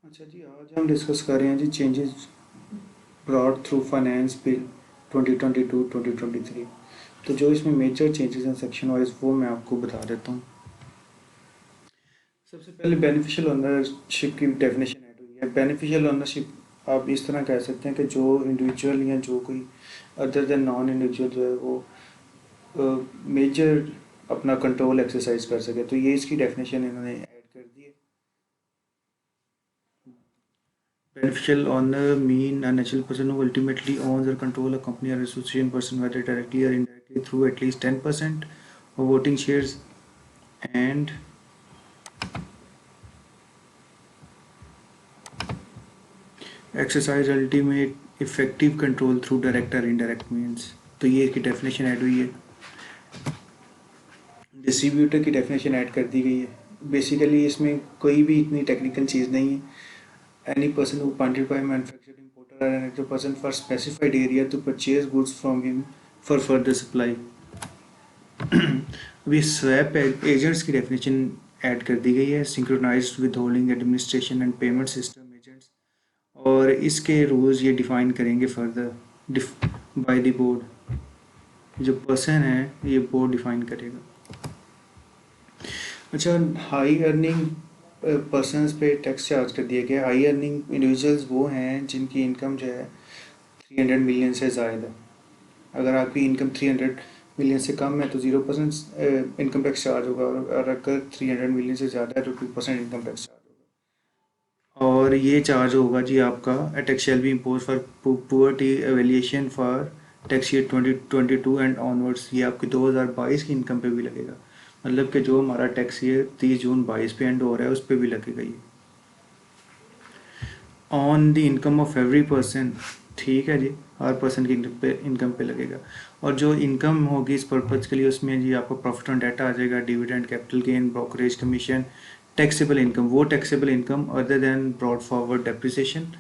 अच्छा जी, आज हम डिस्कस कर रहे हैं जी changes brought through finance bill 2022-2023। तो जो इसमें मेजर चेंजेस हैं सेक्शन वाइज वो मैं आपको बता देता हूँ। सबसे पहले बेनिफिशियल ओनरशिप की डेफिनेशन ऐड हुई है। बेनिफिशियल ओनरशिप आप इस तरह कह सकते हैं कि जो इंडिविजुअल या जो कोई अदर देन नॉन इंडिविजुअल जो है वो मेजर अपना कंट्रोल एक्सरसाइज कर सके, तो ये इसकी डेफिनेशन इन्होंने ऐड कर दी है। Beneficial owner mean a natural person who ultimately owns or control a company or association person, whether directly or indirectly, through at least 10% of voting shares, and exercise ultimate effective control through direct or indirect means। तो ये इसकी definition add हुई है। Distributor की definition add कर दी गई है। बेसिकली इसमें कोई भी इतनी टेक्निकल चीज़ नहीं है। Any person who appointed by manufacturing importer और another person for specified area to purchase goods from him for further supply. अभी स्वैप एजेंट्स की डेफिनेशन ऐड कर दी गई है। Synchronised with holding administration and payment system agents, और इसके rules ये डिफाइन करेंगे फर्दर बाय द बोर्ड। जो पर्सन है ये बोर्ड डिफाइन करेगा। अच्छा, हाई अर्निंग पर्सनस पे टैक्स चार्ज कर दिया गया। हाई अर्निंग इंडिविजुअल्स वो हैं जिनकी इनकम जो है 300 मिलियन से ज़्यादा। अगर आपकी इनकम 300 मिलियन से कम है तो 0% इनकम टैक्स चार्ज होगा, और अगर 300 मिलियन से ज़्यादा है तो 2% इनकम टैक्स चार्ज होगा। और ये चार्ज होगा जी आपका tax shall be impose for poverty evaluation for tax year 2022 and onwards. ये आपकी 2022 की इनकम पे भी लगेगा। मतलब कि जो हमारा टैक्स ईयर 30 जून 22 पे एंड हो रहा है उस पर भी लगेगा ये on the income of every person. ठीक है जी, हर पर्सन की इनकम पे लगेगा। और जो इनकम होगी इस पर्पज़ के लिए उसमें जी आपको प्रॉफिट ऑन डेटा आ जाएगा, dividend, capital gain, brokerage commission, taxable income, वो taxable income other than brought forward depreciation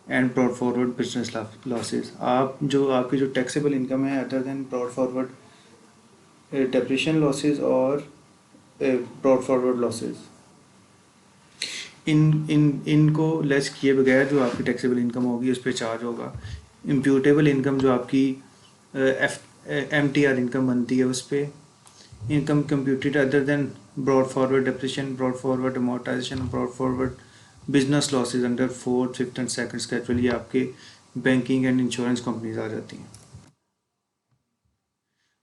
and brought forward business losses. आप जो आपकी जो टैक्सेबल इनकम है other than brought forward depreciation losses और ब्रॉड फॉरवर्ड लॉसेज, इन इन इनको लेस किए बगैर जो आपकी टैक्सेबल इनकम होगी उस पर चार्ज होगा। इम्प्यूटेबल इनकम जो आपकी MTR इनकम बनती है उस पर income computed other than brought forward depreciation, brought forward amortisation, brought forward business losses under 4th, 5th and 2nd schedule, ये आपके बैंकिंग एंड इंश्योरेंस कंपनीज आ जाती हैं।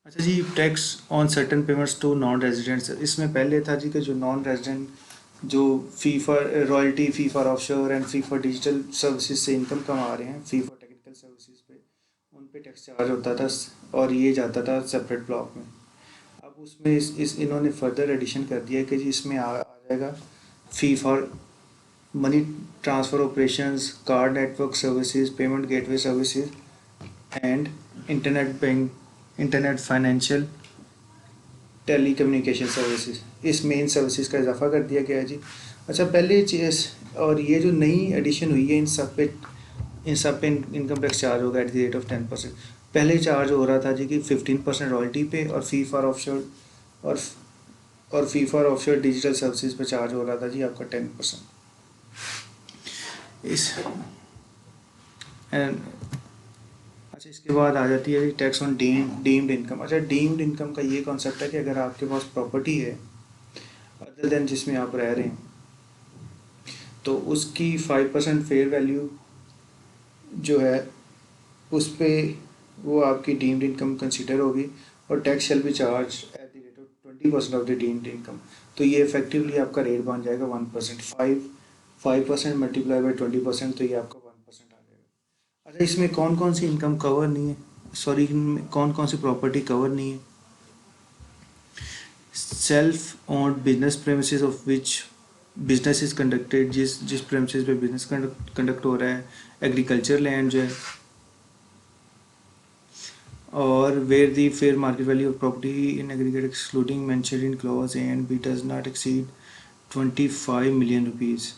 अच्छा जी, tax on certain payments to non residents. इसमें पहले था जी कि जो नॉन रेजिडेंट जो fee for royalty, fee for offshore and fee for digital services से इनकम कमा रहे हैं, फ़ी फॉर टेक्निकल सर्विसेज पे उन पे टैक्स चार्ज होता था और ये जाता था सेपरेट ब्लॉक में। अब उसमें इस इन्होंने फर्दर एडिशन कर दिया कि जी इसमें आ जाएगा fee for money transfer operations, card network services, payment gateway services and internet financial telecommunication services. इस मेन सर्विसेज का इजाफा कर दिया गया है जी। अच्छा, पहले चीज़ और ये जो नई एडिशन हुई है इन सब पे इनकम टैक्स चार्ज होगा एट द रेट ऑफ 10%। पहले चार्ज हो रहा था जी कि 15% रॉयल्टी पे और फ़ी फॉर ऑफशोर और फ़ी फॉर ऑफशोर डिजिटल सर्विसेज पे चार्ज हो रहा था जी आपका 10%। इस एंड अच्छा, इसके बाद आ जाती है टैक्स ऑन डीम्ड इनकम। अच्छा, डीम्ड इनकम का ये कॉन्सेप्ट है कि अगर आपके पास प्रॉपर्टी है अदर देन जिसमें आप रह रहे हैं तो उसकी 5% फेयर वैल्यू जो है उस पे वो आपकी डीम्ड इनकम कंसिडर होगी और tax shall be charge at the rate of 20% of the deemed income. तो ये इफेक्टिवली आपका रेट बन जाएगा 1%। 5% मल्टीप्लाई बाई 20%, तो ये आपका 1% आ जाएगा। अच्छा, इसमें कौन कौन सी इनकम कवर नहीं है, सॉरी, कौन कौन सी प्रॉपर्टी कवर नहीं है? Self owned business premises of which business is conducted, जिस प्रेमिसेस पे बिजनेस कंडक्ट हो रहा है, एग्रीकल्चर लैंड जो है, और where the fair market value of property in aggregate excluding mentioned in clause A and B does not exceed 25 million rupees.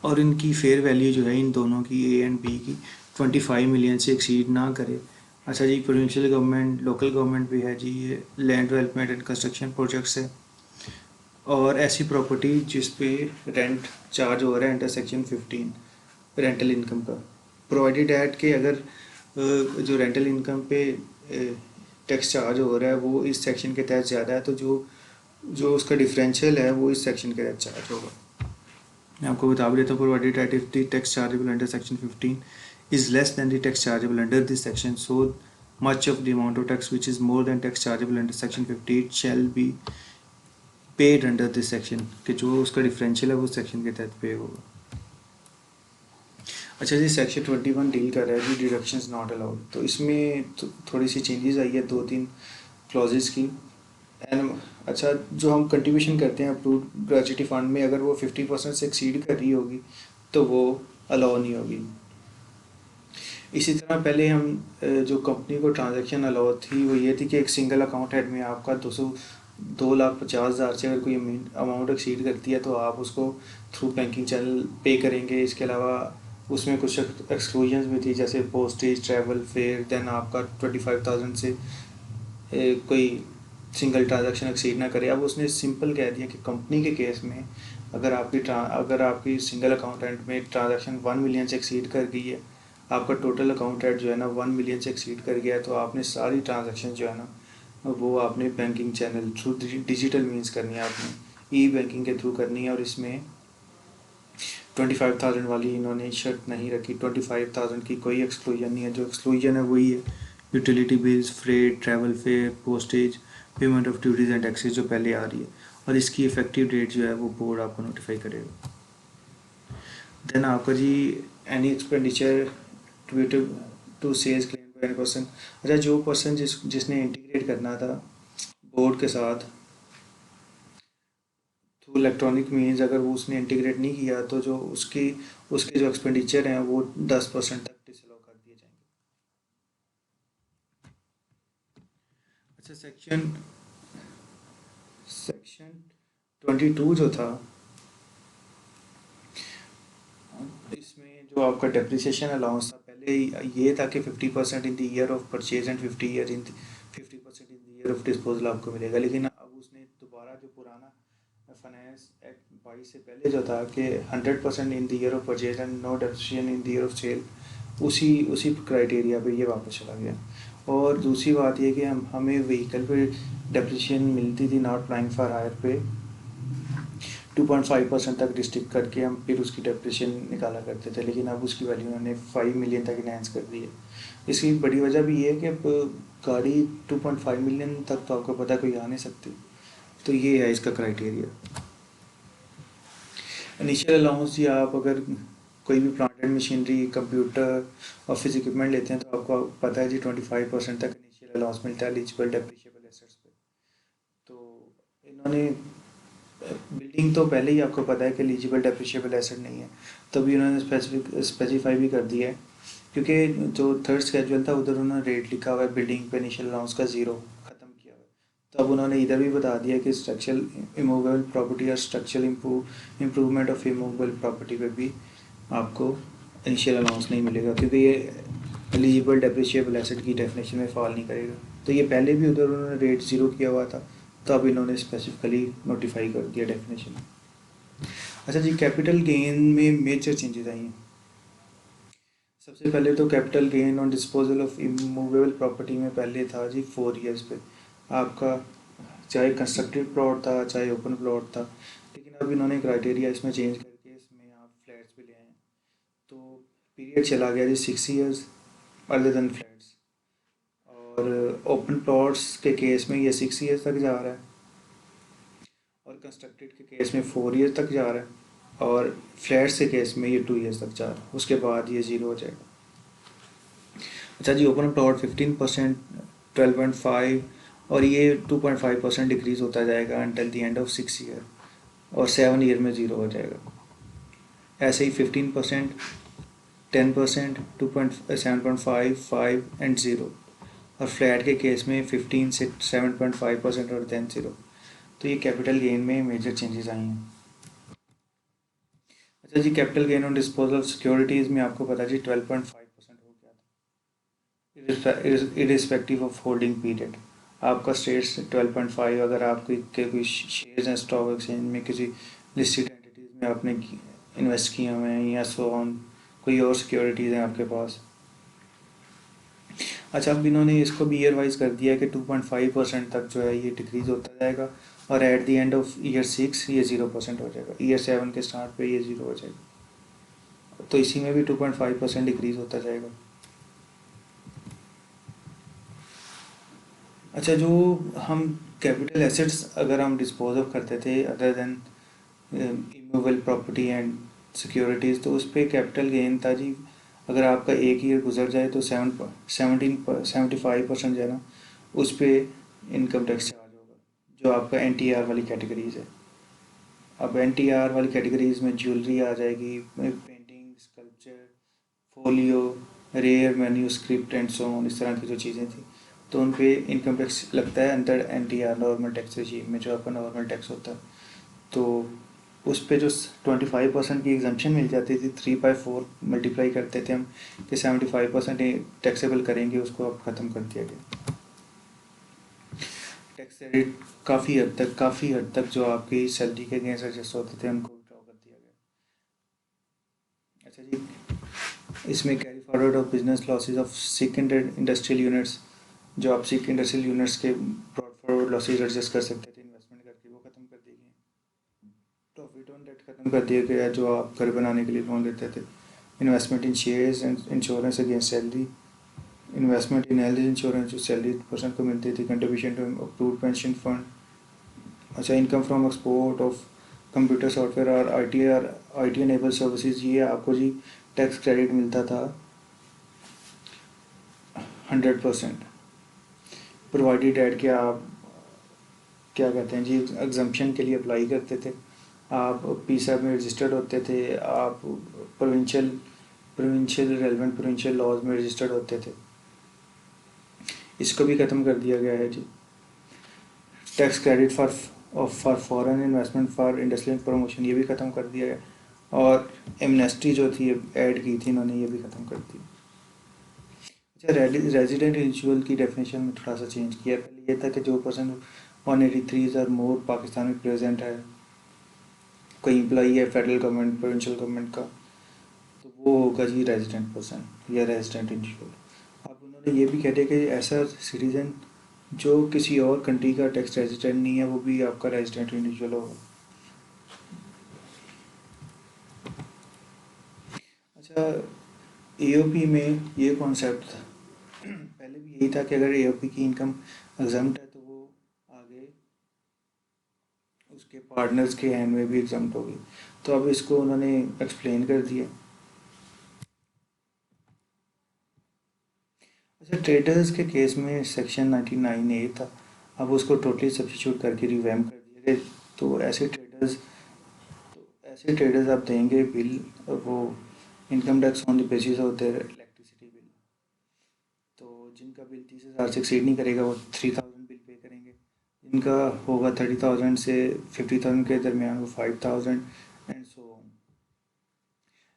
और इनकी फेयर वैल्यू जो है इन दोनों की, ए एंड बी की, 25 मिलियन से एक्सीड ना करे। अच्छा जी, प्रोविंशियल गवर्नमेंट, लोकल गवर्नमेंट भी है जी, ये land development and construction projects है। और ऐसी प्रॉपर्टी जिस पे रेंट चार्ज हो रहा है अंडर सेक्शन 15 रेंटल इनकम का, प्रोवाइडेड एट के अगर जो रेंटल इनकम पे टैक्स चार्ज हो रहा है वो इस सेक्शन के तहत ज़्यादा है, तो जो जो उसका डिफरेंशियल है वो इस सेक्शन के तहत चार्ज होगा। मैं आपको बता भी देता हूँ, provided eight if the tax chargeable under section 15 is less than the tax chargeable under this section, so much of the amount of tax which is more than tax chargeable under section 15 shall be paid under this section, कि जो उसका differential है वो section के तहत पे होगा। अच्छा जी, सेक्शन 21 डील कर रहा है जी डिडक्शंस नॉट अलाउड, तो इसमें थोड़ी सी चेंजेस आई है, 2-3 क्लॉजेस की। एंड अच्छा, जो हम कंट्रीब्यूशन करते हैं अप्रूव्ड ग्रेच्युटी फंड में, अगर वो 50% से एक्सीड कर रही होगी तो वो अलाउ नहीं होगी। इसी तरह पहले हम जो कंपनी को ट्रांजैक्शन अलाउ थी वो ये थी कि एक सिंगल अकाउंट हेड में आपका 2,50,000 से अगर कोई अमाउंट एक्सीड करती है तो आप उसको थ्रू बैंकिंग चैनल पे करेंगे। इसके अलावा उसमें कुछ एक्सक्लूजन्स भी थी, जैसे पोस्टेज, ट्रैवल फेयर। देन आपका 25,000 से कोई सिंगल ट्रांजैक्शन एक्सीड ना करे। अब उसने सिंपल कह दिया कि कंपनी के केस में अगर आपकी सिंगल अकाउंटेंट में ट्रांजैक्शन 1 मिलियन से एक्सीड कर गई है, आपका टोटल अकाउंट हेड जो है ना 1 मिलियन से एक्सीड कर गया है, तो आपने सारी ट्रांजैक्शन जो है ना वो आपने banking channel through digital means करनी है, आपने ई बैंकिंग के थ्रू करनी है। और इसमें 25,000 वाली इन्होंने शर्त नहीं रखी, 25,000 की कोई एक्सक्लूजन नहीं है। जो एक्सक्लूजन है वही है utility bills, freight, travel fair, postage, payment of duties and taxes जो पहले आ रही है, और इसकी इफेक्टिव डेट जो है वो बोर्ड आपको नोटिफाई करेगा। देन आपका जी any expenditure to to sales claim by any person. अच्छा, जो पर्सन जिसने इंटीग्रेट करना था बोर्ड के साथ थ्रू इलेक्ट्रॉनिक मीन्स, अगर वो उसने इंटीग्रेट नहीं किया तो जो उसके जो एक्सपेंडिचर हैं वो 10% तक डिसअलाउ कर दिए जाएंगे। अच्छा, सेक्शन सेक्शन 22 जो था, इसमें जो आपका डेप्रिसिएशन अलाउंस था, पहले ये था कि 50% इन the year of purchase and 50% in the year of disposal आपको मिलेगा। लेकिन अब उसने दोबारा जो पुराना फाइनेंस एक्ट 22 से पहले जो था कि 100% in the year of purchase and no depreciation in the year of sale, उसी क्राइटेरिया पे ये वापस चला गया। और दूसरी बात ये कि हमें व्हीकल पे डेप्रिसिएशन मिलती थी नॉट अप्लाइंग फॉर हायर पे 2.5% तक डिस्ट्रिक्ट करके हम फिर उसकी डेप्रिसिएशन निकाला करते थे, लेकिन अब उसकी वैल्यू उन्होंने 5 मिलियन तक इनहेंस कर दी है। इसकी बड़ी वजह भी ये है कि अब गाड़ी 2.5 मिलियन तक तो आपको पता है कोई आ नहीं सकती, तो ये है इसका क्राइटेरिया। इनिशियल अलाउंस, या आप अगर कोई भी plant and machinery, computer, office equipment लेते हैं तो आपको पता है जी 25% तक इनिशियल अलाउंस मिलता है एलिजिबल डेप्रिशिएबल एसेट्स पे। तो इन्होंने बिल्डिंग तो पहले ही आपको पता है कि एलिजिबल डेप्रिशिएबल एसेट नहीं है, तभी उन्होंने स्पेसिफाई भी कर दिया है, क्योंकि जो थर्ड स्केड्यूल था उधर उन्होंने रेट लिखा हुआ है बिल्डिंग पे इनिशियल अलाउंस का 0 ख़त्म किया हुआ है। तो अब उन्होंने इधर भी बता दिया कि स्ट्रक्चरल इमूवेबल प्रॉपर्टी या structural improvement of immovable property पे भी आपको इनिशियल अलाउंस नहीं मिलेगा, क्योंकि ये एलिजिबल डेप्रिशिएबल एसेट की डेफिनेशन में फॉल नहीं करेगा। तो ये पहले भी उधर उन्होंने रेट 0 किया हुआ था, तो अब इन्होंने स्पेसिफिकली नोटिफाई कर दिया डेफिनेशन। अच्छा जी, कैपिटल गेन में मेजर चेंजेस आई हैं। सबसे पहले तो capital gain on disposal of immovable property में पहले था जी 4 ईयर्स पे आपका, चाहे कंस्ट्रक्टेड प्लॉट था चाहे ओपन प्लॉट था, लेकिन अब इन्होंने क्राइटेरिया इसमें चेंज करके इसमें आप फ्लैट्स भी ले आए हैं, तो पीरियड चला गया जी 6 ईयर्स अदर देन फ्लैट्स। और ओपन प्लॉट्स के केस में ये 6 ईयर्स तक जा रहा है, और कंस्ट्रक्टेड के केस में 4 ईयर तक जा रहा है, और फ्लैट्स के केस में ये 2 ईयर्स तक जा रहा है, उसके बाद ये 0 हो जाएगा। अच्छा जी, ओपन प्लॉट 15%, 12.5, और ये 2.5% डिक्रीज होता जाएगा until the end of 6 year, और 7 ईयर में 0 हो जाएगा। ऐसे ही 15%, 10%, 7.5, 5 एंड 0, और फ्लैट के केस में 15 से 7.5% और देन 0। तो ये कैपिटल गेन में मेजर चेंजेस आई हैं। अच्छा जी, capital gain on disposal of securities में आपको पता जी 12.5% हो गया था इरिस्पेक्टिव ऑफ होल्डिंग पीरियड। आपका स्टेट्स 12.5, अगर आपके के कोई शेयर्स हैं स्टॉक एक्सचेंज में, किसी लिस्टेड एंटिटीज़ में आपने इन्वेस्ट किए हुए हैं, या सो ऑन कोई और सिक्योरिटीज़ हैं आपके पास। अच्छा, अब इन्होंने इसको भी ईयर वाइज कर दिया है कि 2.5% तक जो है ये डिक्रीज़ होता जाएगा, और at the end of year 6 ये 0% हो जाएगा, ईयर 7 के स्टार्ट पे ये 0 हो जाएगा, तो इसी में भी 2.5% डिक्रीज़ होता जाएगा। अच्छा, जो हम कैपिटल एसेट्स अगर हम डिस्पोज ऑफ करते थे other than immovable property and securities, तो उस पर कैपिटल गेन था जी। अगर आपका एक ईयर गुजर जाए तो 75% जो है ना, उस पर इनकम टैक्स चार्ज होगा, जो आपका NTR वाली कैटेगरीज है। अब NTR वाली कैटेगरीज में ज्वेलरी आ जाएगी, painting, sculpture, folio, rare manuscript and so on, इस तरह की जो चीज़ें थी, तो उन पे इनकम टैक्स लगता है under NTR, normal tax regime में, जो आपका नॉर्मल टैक्स होता है। तो उस पे जो 25% की एग्जम्पशन मिल जाती थी, 3/4 मल्टीप्लाई करते थे हम कि 75% टैक्सेबल करेंगे, उसको अब ख़त्म कर दिया गया। टैक्स रेट काफ़ी हद तक जो आपकी सैलरी के अगेंस्ट एडजस्ट होते थे उनको ड्रॉ कर दिया गया। अच्छा जी, इसमें carry forward of business losses of sick industrial units, जो आप सिक इंडस्ट्रियल यूनिट्स के ब्रॉड फॉरवर्ड लॉसेज एडजस्ट कर सकते थे इन्वेस्टमेंट करके, वो ख़त्म कर दी गई। प्रॉफिट ऑन डेट ख़त्म कर दिया गया, जो आप घर बनाने के लिए लोन लेते थे। Investment in shares and insurance against salary, investment in health insurance जो सैलरी पर्सन को मिलती थी, contribution to approved pension fund. अच्छा, income from export of computer software और आई टी एनेबल सर्विसेज, ये आपको जी टैक्स क्रेडिट मिलता था 100%, प्रोवाइडेड एट कि आप क्या कहते हैं जी, एग्जम्पशन के लिए अप्लाई करते थे, आप PSAB में रजिस्टर्ड होते थे, आप प्रोविंशियल रेलिवेंट प्रोविंशियल लॉज में रजिस्टर्ड होते थे। इसको भी ख़त्म कर दिया गया है जी। Tax credit for foreign investment for industrial promotion, ये भी ख़त्म कर दिया गया, और एमनेस्टी जो थी ऐड की थी इन्होंने, ये भी ख़त्म कर दी। अच्छा, रेजिडेंट इंडिविजुअल की डेफिनेशन में थोड़ा सा चेंज किया। पहले ये था कि जो पर्सन 183 और मोर पाकिस्तान में प्रेजेंट है, कोई एम्प्लॉई है फेडरल गवर्नमेंट, प्रोविंशियल गवर्नमेंट का, तो वो होगा जी रेजिडेंट पर्सन या रेजिडेंट इंडिविजुअल। अब उन्होंने ये भी कह दिया कि ऐसा सिटीज़न जो किसी और कंट्री का टैक्स रेजिडेंट नहीं है, वो भी आपका रेजिडेंट इंडिविजुअल होगा। अच्छा, AOP में ये कॉन्सेप्ट था, पहले भी यही था कि अगर AOP की इनकम एग्जम्प्ट है तो वो आगे उसके पार्टनर्स के हैंड में भी एग्जम्प्ट होगी, तो अब इसको उन्होंने एक्सप्लेन कर दिया। अच्छा, ट्रेडर्स के केस में सेक्शन 99A था, अब उसको टोटली सब्स्टिट्यूट करके रिवैम्प कर दिया गया। तो ऐसे ट्रेडर्स आप देंगे बिल, वो income tax on the basis of their electricity bill, तो जिनका बिल 30,000 से एक्सीड नहीं करेगा वो 3,000 बिल पे करेंगे, जिनका होगा 30,000 से 50,000 के दरमियान वो 5,000 एंड सो ऑन।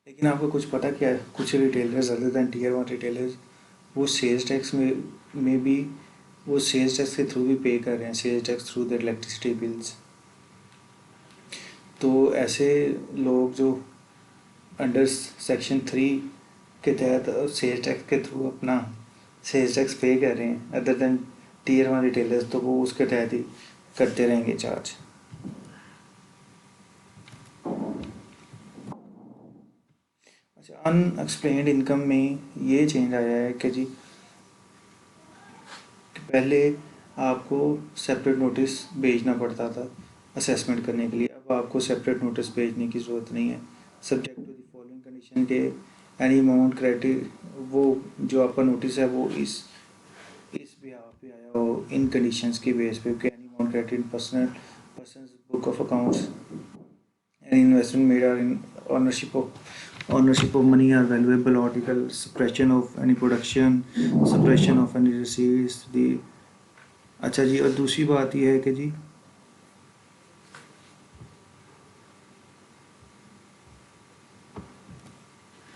लेकिन आपको कुछ पता क्या है, कुछ retailers other than Tier 1 retailers, वो सेल्स टैक्स में भी वो सेल्स टैक्स के थ्रू भी पे कर रहे हैं, sales tax through their electricity bills. तो ऐसे लोग जो अंडर सेक्शन 3 के तहत सेल्स टैक्स के थ्रू अपना सेल्स टैक्स पे कर रहे हैं अदर देन Tier 1 रिटेलर्स, तो वो उसके तहत ही करते रहेंगे चार्ज। अच्छा, अनएक्सप्लेन्ड इनकम में ये चेंज आया है कि जी, कि पहले आपको सेपरेट नोटिस भेजना पड़ता था असेसमेंट करने के लिए, अब आपको सेपरेट नोटिस भेजने की ज़रूरत नहीं है, subject to the following condition के एनी अमाउंट क्रेडिट, वो जो आपका नोटिस है वो इस बिहाफ पे आया हो, इन कंडीशंस की बेस पे, any amount credit persons book of accounts, any investment made or in ownership of money are valuable article, suppression of any production, suppression of any receipts, the अच्छा जी, और दूसरी बात यह है कि जी,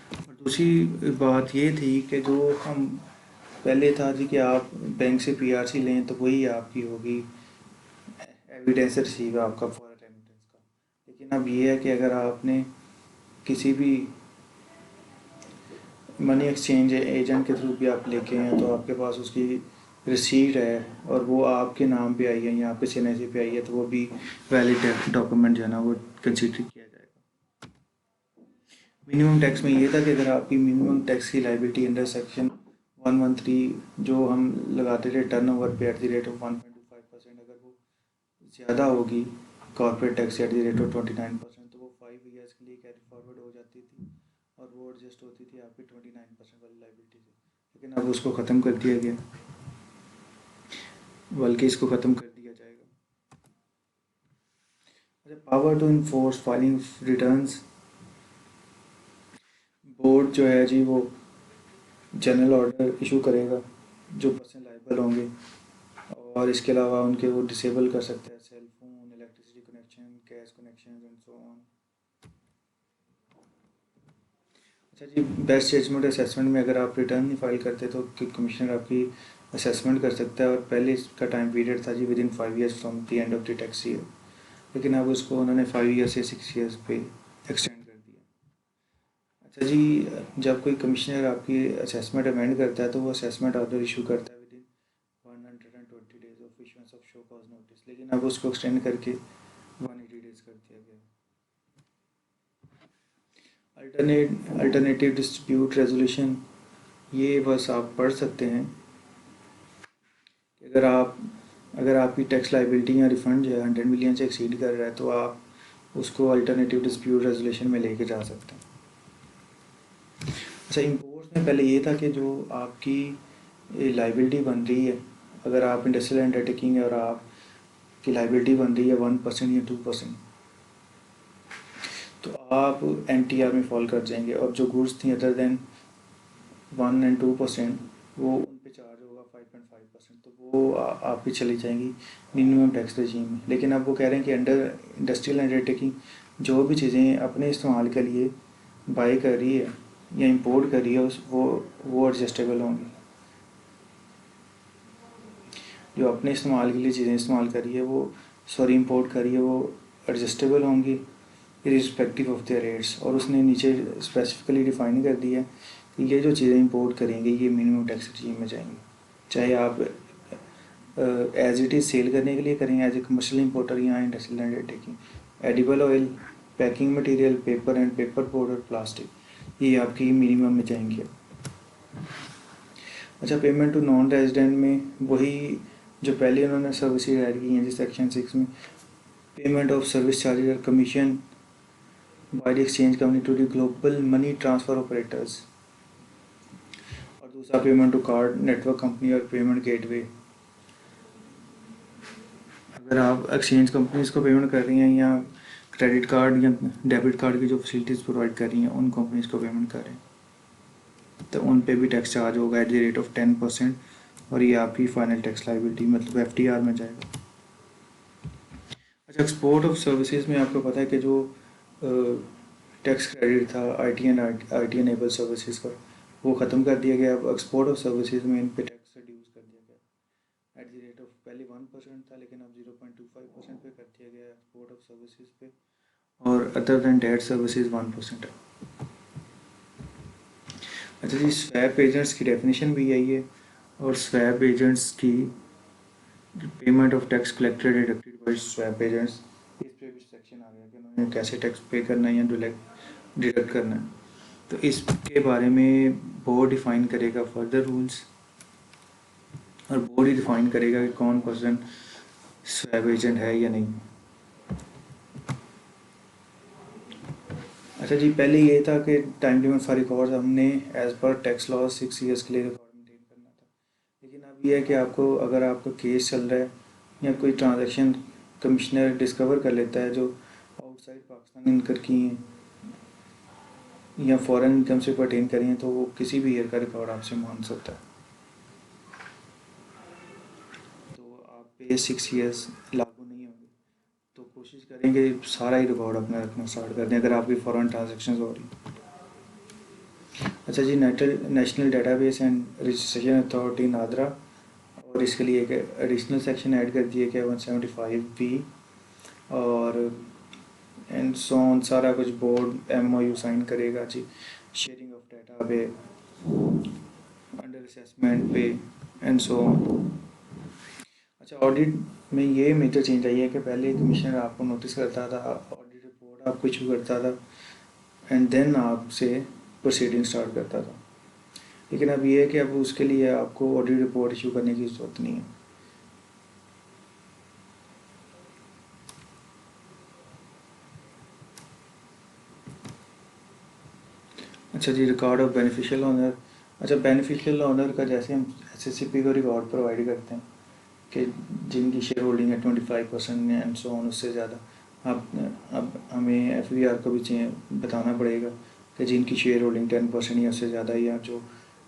और दूसरी बात ये थी कि जो हम पहले था जी कि आप बैंक से पीआरसी लें तो वही आपकी होगी एविडेंस रिसीव आपका फॉर रेमिटेंस का। लेकिन अब ये है कि अगर आपने किसी भी मनी एक्सचेंज एजेंट के थ्रू भी आप लेके हैं तो आपके पास उसकी रिसीट है और वो आपके नाम पे आई है या आपके सिग्नेचर पे आई है, तो वो भी वैलिड डॉक्यूमेंट जो है ना वो कंसिडर किया जाएगा। मिनिमम टैक्स में ये था कि अगर आपकी मिनिमम टैक्स की लाइबिलिटी अंडर सेक्शन 113 जो हम लगाते थे टर्नओवर पे @1.25%, अगर वो ज़्यादा होगी कॉर्पोरेट टैक्स @29%, तो वो 5 ईयर्स के लिए कैरी फॉरवर्ड हो जाती थी और वो एडजस्ट होती थी आपकी 29% वाली लाइबिलिटी से। लेकिन अब उसको ख़त्म कर दिया गया, बल्कि इसको ख़त्म कर दिया जाएगा। अच्छा, power to enforce filing returns, board जो है जी वो जनरल ऑर्डर इशू करेगा जो पर्सन लाइबल होंगे, और इसके अलावा उनके वो डिसेबल कर सकते हैं cell phone, electricity connection, gas connection and so on. अच्छा जी, बेस्ट जजमेंट असेसमेंट में अगर आप रिटर्न नहीं फाइल करते तो कमिश्नर आपकी असेसमेंट कर सकता है, और पहले इसका टाइम पीरियड था जी within 5 years from the end of the tax year, लेकिन अब उसको उन्होंने 5 ईयर से 6 ईयर्स पे एक्सटेंड कर दिया। अच्छा जी, जब कोई कमिश्नर आपकी असेसमेंट अमेंड करता है तो वो असेसमेंट ऑर्डर इशू करता है with in 120 days of issuance of show cause notice, लेकिन अब उसको एक्सटेंड करके 180 डेज कर दिया गया। अल्टरनेटिव डिस्प्यूट रेजोल्यूशन, ये बस आप पढ़ सकते हैं कि अगर आपकी टैक्स लाइबिलिटी या रिफंड जो है 100 मिलियन से एक्सीड कर रहा है तो आप उसको अल्टरनेटिव डिस्प्यूट रेजोल्यूशन में लेके जा सकते हैं। अच्छा, इंपोर्ट्स में पहले ये था कि जो आपकी लाइबिलिटी बन रही है, अगर आप इंडस्ट्रियल अंडरटेकिंग है और आपकी लाइबिलिटी बन रही है 1% या 2%, तो आप NTR में फॉल कर जाएंगे, और जो गुड्स थी अदर देन 1 and 2% वो उन पे चार्ज होगा 5.5%, तो वो आपकी चली जाएंगी मिनिमम टैक्स रजीम में। लेकिन अब वो कह रहे हैं कि अंडर इंडस्ट्रियल अंडरटेकिंग जो भी चीज़ें अपने इस्तेमाल के लिए बाई कर रही है या इंपोर्ट कर रही है वो एडजस्टेबल होंगी। जो अपने इस्तेमाल के लिए चीज़ें इस्तेमाल कर रही है इंपोर्ट कर रही है वो एडजस्टेबल होंगी इरिस्पेक्टिव ऑफ देयर रेट्स। और उसने नीचे स्पेसिफिकली डिफाइन कर दिया है कि ये जो चीज़ें इंपोर्ट करेंगे ये मिनिमम टैक्स रजीम में जाएंगी, चाहे आप एज इट इज़ सेल करने के लिए करेंगे एज ए कमर्शियल इंपोर्टर या industrial undertaking. Edible oil, packing material, paper and paper board और प्लास्टिक, ये आपकी मिनिमम में जाएंगे। अच्छा, पेमेंट टू नॉन रेजिडेंट में वही जो पहले उन्होंने सर्विसेज ऐड की हैं जिस सेक्शन 6 में, पेमेंट ऑफ सर्विस चार्जेज और commission by the exchange company to the global money transfer operators, और दूसरा payment to card network company और पेमेंट गेटवे। अगर आप एक्सचेंज कंपनीज को पेमेंट कर रही हैं या क्रेडिट कार्ड या डेबिट कार्ड की जो फैसिलिटीज़ प्रोवाइड कर रही हैं उन कंपनीज को पेमेंट कर रहे हैं तो उन पे भी टैक्स चार्ज होगा एट द रेट ऑफ 10%, और ये आपकी फाइनल टैक्स लाइबिलिटी मतलब FTR में जाएगा। अच्छा, एक्सपोर्ट ऑफ सर्विसेज में आपको पता है कि जो टैक्स क्रेडिट था IT एनेबल सर्विसेज का वो ख़त्म कर दिया गया। अब एक्सपोर्ट ऑफ सर्विसेज में इन पे टैक्स रिड्यूस कर दिया गया एट द रेट ऑफ, पहले 1% था लेकिन अब 0.25% पे कर दिया गया एक्सपोर्ट ऑफ सर्विसेज पे, और अदर दैन डेट सर्विसेज 1% है। अच्छा जी, स्वैप एजेंट्स की डेफिनेशन भी यही है, और स्वैप एजेंट्स की payment of tax collected deducted by swap agents, इस पे भी सेक्शन आ गया कि उन्होंने कैसे टैक्स पे करना है या डिडक्ट करना है। तो इसके बारे में बोर्ड डिफाइन करेगा फर्दर रूल्स, और बोर्ड ही डिफाइन करेगा कि कौन पर्सन स्वैप एजेंट है या नहीं। अच्छा जी, पहले ये था कि टाइम लिमिट फॉर रिकॉर्ड हमने एज पर टैक्स लॉ 6 ईयर्स के लिए रिकॉर्ड मेंटेन करना था, लेकिन अब ये है कि आपको अगर आपका केस चल रहा है या कोई ट्रांजैक्शन कमिश्नर डिस्कवर कर लेता है जो आउटसाइड पाकिस्तान इनकर की हैं या फॉरेन इनकम से पर्टेन करी हैं, तो वो किसी भी ईयर का रिकॉर्ड आपसे मांग सकता है। तो आप पे 6 ईयर्स लागू नहीं होंगे, तो कोशिश करेंगे सारा ही रिकॉर्ड अपना रखना स्टार्ट कर दें अगर आपकी फॉरेन ट्रांजेक्शन हो रही। अच्छा जी, national database and registration authority NADRA, और इसके लिए एक एडिशनल सेक्शन ऐड कर दिया गया 175B, और एंड सो ऑन सारा कुछ बोर्ड MOU साइन करेगा जी, शेयरिंग ऑफ डाटा पे, अंडर असेसमेंट पे, एंड सो ऑन। अच्छा, ऑडिट में ये मेजर चेंज आई है कि पहले कमिश्नर आपको नोटिस करता था, ऑडिट रिपोर्ट आपको इशू करता था, एंड देन आपसे प्रोसीडिंग स्टार्ट करता था। लेकिन अब ये है कि अब उसके लिए आपको ऑडिट रिपोर्ट इशू करने की ज़रूरत नहीं है। अच्छा जी, रिकॉर्ड ऑफ बेनिफिशियल ओनर। अच्छा, बेनिफिशियल ओनर का जैसे हम SSCP को रिकॉर्ड प्रोवाइड करते हैं कि जिनकी शेयर होल्डिंग है 25% एंड सो ऑन, उससे ज़्यादा। अब हमें FVR को भी बताना पड़ेगा कि जिनकी शेयर होल्डिंग 10% या उससे ज़्यादा, या जो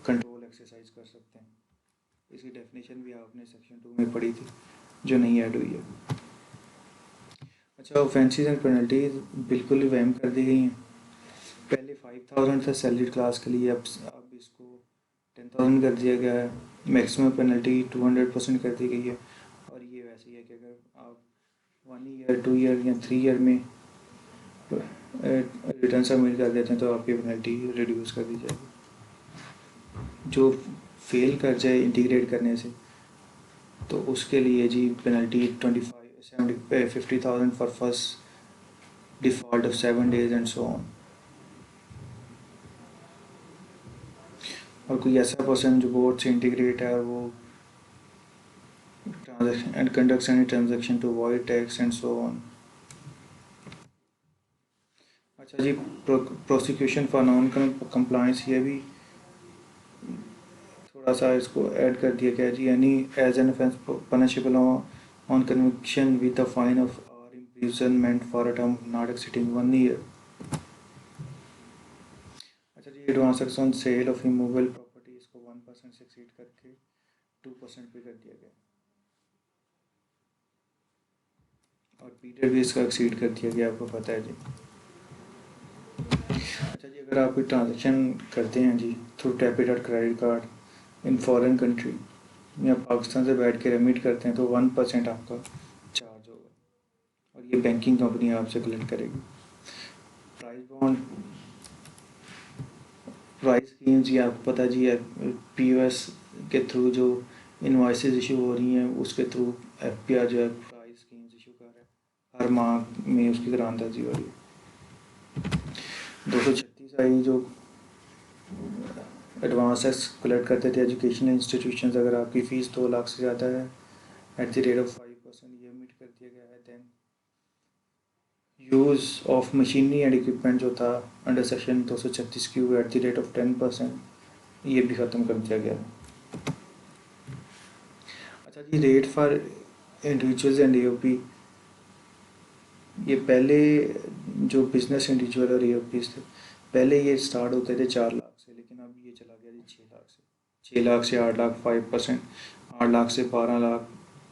कंट्रोल एक्सरसाइज कर सकते हैं। इसकी डेफिनेशन भी आपने सेक्शन 2 में पढ़ी थी, जो नहीं ऐड हुई है। अच्छा, ऑफेंसेस एंड पेनल्टीज बिल्कुल ही वहम कर दी गई हैं। पहले 5000 था सैलरीड क्लास के लिए, अब इसको 10,000 कर दिया गया है। मैक्सिमम पेनल्टी 200% कर दी गई है। और ये वैसे ही है कि अगर आप 1 ईयर 2 ईयर या 3 ईयर में रिटर्न सबमिट कर देते हैं तो आपकी पेनल्टी रिड्यूस कर दी जाएगी। जो फेल कर जाए इंटीग्रेट करने से, तो उसके लिए जी penalty 50,000 for first default of 7 days and so on. और कोई ऐसा पर्सन जो बोर्ड से इंटीग्रेट है और वो transaction and conducts any transaction to avoid tax and so on। अच्छा जी, प्रोसिक्यूशन फॉर नॉन कंप्लायंस, ये भी थोड़ा सा इसको ऐड कर दिया गया जी। Any as an offence punishable on conviction with the fine of और imprisonment for a term not exceeding 1 year. अच्छा जी, advance tax on sale of immovable property, इसको 1% से एक्सीड करके 2% पे कर दिया गया, और पीरियड भी इसका एक्सीड कर दिया गया, आपको पता है जी। अच्छा जी, अगर आप कोई ट्रांजेक्शन करते हैं जी थ्रू डेबिट और credit card in foreign country, या पाकिस्तान से बैठ के रेमिट करते हैं, तो 1% आपका चार्ज होगा, और ये बैंकिंग कंपनी आपसे कलेक्ट करेगी। प्राइस बॉन्ड, प्राइस स्कीम जी आपको पता जी है, POS के थ्रू जो इनवॉइसेस इशू हो रही हैं, उसके थ्रू FPR जो है प्राइस स्कीम्स इशू कर रहा है, हर माह में उसकी करारदाजी हो रही है। 236 आई जो एडवांस टैक्स कलेक्ट करते थे एजुकेशनल इंस्टीट्यूशन, अगर आपकी फ़ीस 2 लाख से ज़्यादा है एट द रेट ऑफ 5%, ये मीट कर दिया गया है। Then use of machinery and equipment जो था under section 236Q at the rate of 10%, ये भी ख़त्म कर दिया गया है। अच्छा जी, rate for individuals and AOP, ये पहले जो बिजनेस इंडिविजुअल और AOPs थे, पहले ये स्टार्ट होते थे 4 लाख से, लेकिन अब ये चला गया जी 6 लाख से। 6 लाख से 8 लाख 5%, 8 लाख से 12 lakh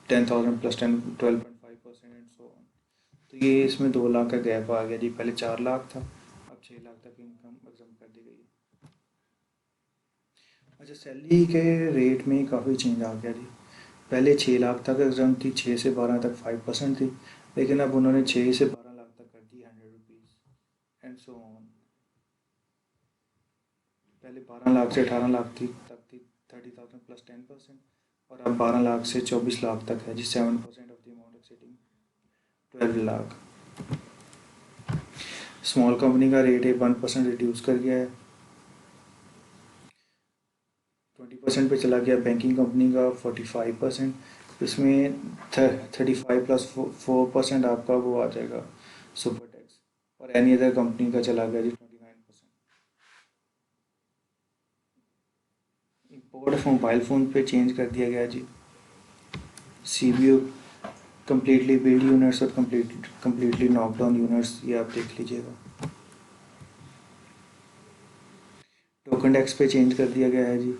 10,000 plus 12.5% and so on. तो ये इसमें 2 लाख का गैप आ गया जी। पहले 4 लाख था, अब 6 लाख तक इनकम एग्जाम कर दी गई है। अच्छा, सैलरी के रेट में काफ़ी चेंज आ गया जी। पहले 6 लाख तक एग्जाम थी, 6 से 12 तक 5% थी, लेकिन अब उन्होंने 6 से 12 लाख तक कर दी 100 रुपीज़ एंड सो ऑन। पहले 12 लाख से 18 लाख तक थी 30,000 प्लस 10%, और अब 12 लाख से 24 लाख तक है जी, 7% of the amount exceeding 12 lakh. Small company का रेट है 1% रिड्यूस कर गया है, 20% पे चला गया। बैंकिंग कंपनी का 45%, इसमें 35 प्लस 4% आपका वो आ जाएगा सुपर टैक्स, और एनी अदर कंपनी का चला गया जी 29%। इंपोर्ट ऑफ मोबाइल फ़ोन पे चेंज कर दिया गया जी। CBO कम्प्लीटली बिल्ड यूनिट्स और कम्प्लीटली नॉक डाउन यूनिट्स, ये आप देख लीजिएगा। टोकन टैक्स पे चेंज कर दिया गया है जी।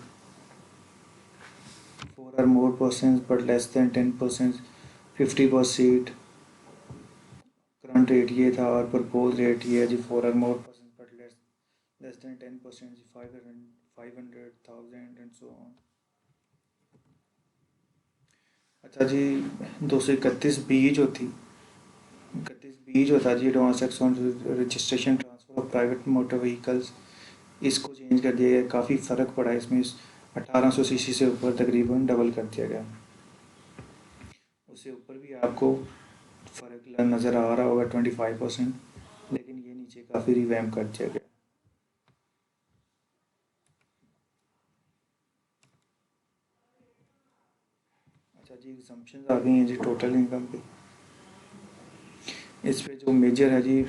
4 or more persons but less than 10%, 50 per seat। Current rate ये था और प्रपोज रेट ये है जी, 4 or more persons but less less than 10%, 500,000 and so on. अच्छा जी, 231 जो थी, 31 जो था जी, advance tax on registration transfer of private motor vehicles, इसको चेंज कर दिया गया। काफ़ी फ़र्क पड़ा इसमें, 1800 सीसी से ऊपर तकरीबन डबल कर दिया गया। उससे ऊपर भी आपको फ़र्क नज़र आ रहा होगा 25%, लेकिन ये नीचे काफ़ी रिवैम्प कर दिया गया। अच्छा जी, एग्जम्पशंस आ गई हैं जी टोटल इनकम पे। इस पे जो मेजर है जी,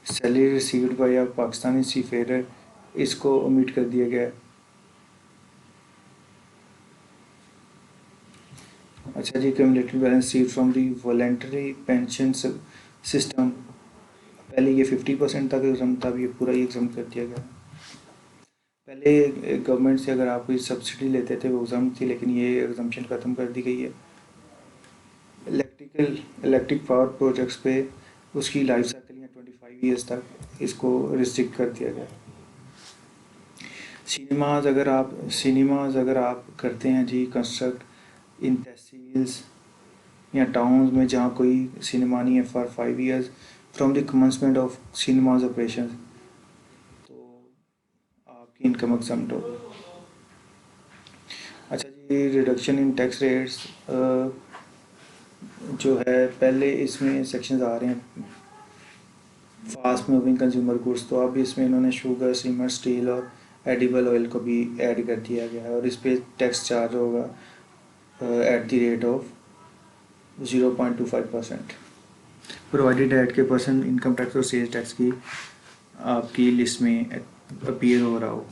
salary received by a Pakistani seafarer, इसको ओमिट कर दिया गया है। अच्छा जी, cumulative balance sheet from the voluntary pension system, पहले ये 50% तक एग्जाम था, अब ये पूरा ही एग्जाम कर दिया गया। पहले गवर्नमेंट से अगर आप कोई सब्सिडी लेते थे वो एग्जाम थी, लेकिन ये एग्जाम्पशन ख़त्म कर दी गई है। इलेक्ट्रिक पावर प्रोजेक्ट्स पे उसकी लाइफ साइकिल या 25 ईयर्स तक इसको रिस्ट्रिक्ट कर दिया गया। सिनेमाज अगर आप करते हैं जी कंस्ट्रक्ट इन तहसील्स या टाउन्स में जहाँ कोई सिनेमा नहीं है for 5 years from the commencement of cinemas operation, तो आपकी इनकम एग्जम्प्ट होगी। अच्छा जी, रिडक्शन इन टैक्स रेट्स जो है, पहले इसमें सेक्शंस आ रहे हैं फास्ट मूविंग कंज्यूमर गुड्स, तो अब इसमें इन्होंने शुगर, सीमेंट, स्टील और एडिबल ऑयल को भी ऐड कर दिया गया है, और इस पर टैक्स चार्ज होगा eight the rate of 0.25%, provided eight के पर्सन इनकम टैक्स और सेल्स टैक्स की आपकी लिस्ट में अपीयर हो रहा हो।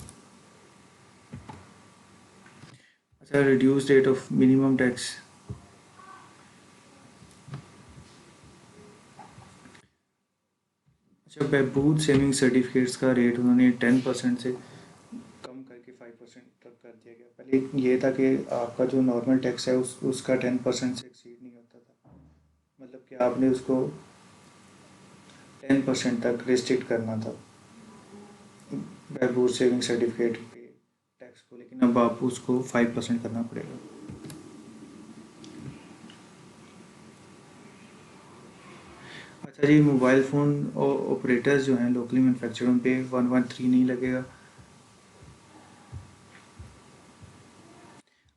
अच्छा, reduce rate of minimum tax, अच्छा बहबूद सेविंग सर्टिफिकेट्स का रेट उन्होंने 10% से कम करके 5% तक कर दिया गया। पहले ये था कि आपका जो नॉर्मल टैक्स है उसका 10% से एक्सीड नहीं होता था, मतलब कि आपने उसको 10% तक रिस्ट्रिक्ट करना था बहबूद सेविंग सर्टिफिकेट पे टैक्स को, लेकिन अब आपको उसको 5% करना पड़ेगा। अच्छा जी, मोबाइल फ़ोन ऑपरेटर्स जो हैं लोकली मैनुफैक्चर, उन पे 113 नहीं लगेगा।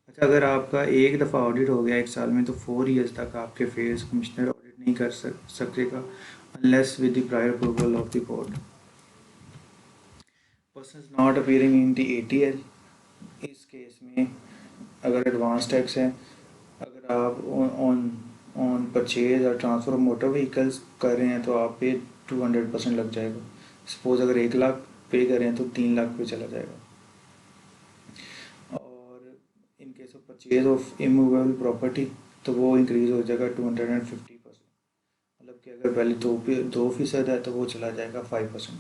अच्छा, अगर आपका एक दफ़ा ऑडिट हो गया एक साल में, तो 4 ईयर्स तक आपके फेस कमिश्नर ऑडिट नहीं कर सकेगा unless with the prior approval of the board. Persons not appearing in the ATL, इस केस में अगर एडवांस टैक्स है, अगर आप ऑन ऑन परचेज और ट्रांसफ़र ऑफ मोटर व्हीकल्स कर रहे हैं तो आप पे 200% लग जाएगा। सपोज़ अगर 1 लाख पे कर रहे हैं तो 3 लाख पे चला जाएगा। और in case of purchase of immovable property तो वो इंक्रीज़ हो जाएगा 250%, मतलब कि अगर पहले 2% है तो वो चला जाएगा 5%।